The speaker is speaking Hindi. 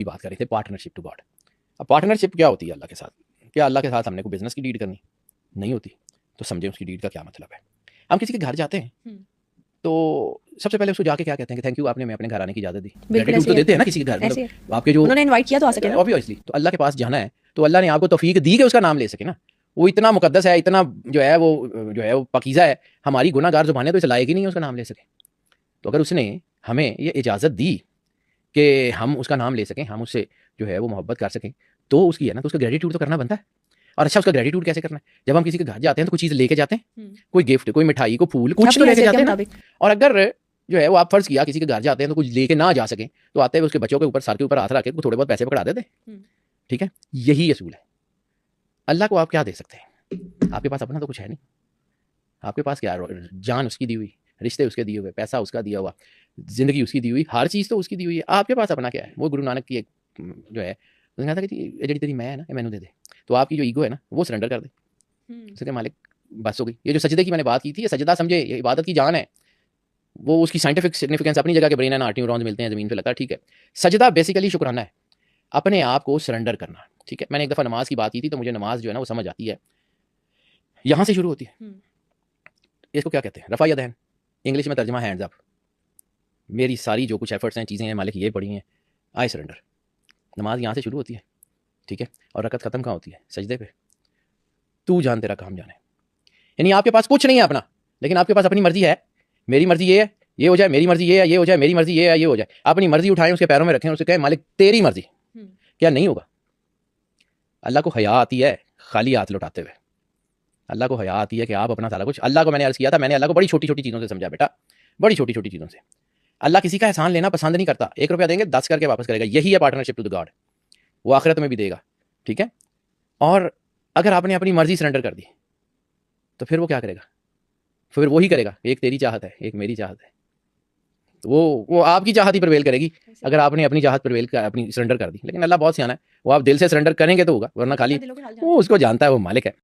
की बात कर रहे थे, पार्टनरशिप टू गॉड। अब पार्टनरशिप क्या होती है अल्लाह के साथ? क्या अल्लाह के साथ हमने कोई बिजनेस की डील करनी? नहीं होती। तो समझे उसकी डील का क्या मतलब है। हम किसी के घर जाते हैं तो सबसे पहले उसको जाके क्या कहते हैं कि थैंक यू, आपने मैं अपने घर आने की इजाजत दी। ग्रेटिट्यूड तो देते हैं ना किसी के घर, मतलब आपके जो उन्होंने इनवाइट किया तो आ सके ना, ऑब्वियसली। तो अल्लाह के पास जाना है तो अल्लाह ने आपको तौफीक दी कि उसका नाम ले सके ना। वो इतना मुकद्दस है, इतना जो है वो पकीज़ा है। हमारी गुनाहगार ज़ुबानें तो इस लायक ही नहीं है उसका नाम ले सके। तो अगर उसने हमें ये इजाज़त दी कि हम उसका नाम ले सकें, हम उससे जो है वो मोहब्बत कर सकें, तो उसकी है ना, तो उसका ग्रेटिट्यूड तो करना बनता है। और अच्छा, उसका ग्रेटिट्यूड कैसे करना है? जब हम किसी के घर जाते हैं तो कोई चीज़ लेके जाते हैं, कोई गिफ्ट, कोई मिठाई, कोई फूल, कुछ तो लेके जाते हैं ना। और अगर जो है वो आप फर्ज किया किसी के घर जाते हैं तो कुछ लेके ना जा सकें, तो आते हुए उसके बच्चों के ऊपर, सर के ऊपर हाथ रख के थोड़े बहुत पैसे पकड़ा देते। ठीक है, यही असूल है। अल्लाह को आप क्या दे सकते हैं? आपके पास अपना तो कुछ है नहीं। आपके पास क्या है? जान उसकी दी हुई, रिश्ते उसके दिए हुए, पैसा उसका दिया हुआ, जिंदगी उसकी दी हुई, हर चीज़ तो उसकी दी हुई है। आपके पास अपना क्या है? वो गुरु नानक की एक जो है, उसने कहा था कि ये जी तेरी मैं है ना, ये मैनू दे दे। तो आपकी जो ईगो है ना, वो सरेंडर कर दे। उसके मालिक, बस हो गई। ये जो सजदे की मैंने बात की थी, ये सजदा समझे, ये इबादत की जान है। वो उसकी साइंटिफिक सिग्निफिकेंस अपनी जगह के, ब्रेन एंड आर्टी न्यूरॉन्स मिलते हैं ज़मीन पे लगता है, ठीक है। सजदा बेसिकली शुक्राना है, अपने आप को सरेंडर करना। ठीक है, मैंने एक दफ़ा नमाज की बात की थी, तो मुझे नमाज जो है ना वो समझ आती है, यहाँ से शुरू होती है। इसको क्या कहते हैं? रफ़ा यदैन, इंग्लिश में तर्जमा हैंड्स अप। मेरी सारी जो कुछ एफर्ट्स हैं, चीज़ें हैं, मालिक ये पड़ी हैं, आई सरेंडर। नमाज यहाँ से शुरू होती है, ठीक है। और रकत ख़त्म कहाँ होती है? सजदे पे। तू जान तेरा काम जाने। यानी आपके पास कुछ नहीं है अपना, लेकिन आपके पास अपनी मर्जी है। मेरी मर्जी ये है, ये हो जाए, मेरी मर्जी ये है, ये हो जाए, मेरी मर्जी ये है, ये हो जाए। अपनी मर्जी उठाएं, उसके पैरों में रखें, उससे कहें मालिक तेरी मर्जी। क्या नहीं होगा? अल्लाह को हया आती है खाली हाथ लौटाते हुए। अल्लाह को हया आती है कि आप अपना सारा कुछ, अल्लाह को मैंने अर्ज़ किया था, मैंने अल्लाह को बड़ी छोटी छोटी चीज़ों से समझा बेटा, बड़ी छोटी छोटी चीज़ों से। अल्लाह किसी का एहसान लेना पसंद नहीं करता। 1 रुपया देंगे 10 करके वापस करेगा, यही है पार्टनरशिप टू द गॉड। वो आखिरत में भी देगा, ठीक है। और अगर आपने अपनी मर्जी सरेंडर कर दी तो फिर वो क्या करेगा? फिर वो ही करेगा। एक तेरी चाहत है, एक मेरी चाहत है। तो वो आपकी चाहत ही प्रिवेल करेगी अगर आपने अपनी चाहत प्रिवेल कर, अपनी सरेंडर कर दी। लेकिन अल्लाह बहुत सियाना है, वो आप दिल से सरेंडर करेंगे तो होगा, वरना खाली वो उसको जानता है, वो मालिक है।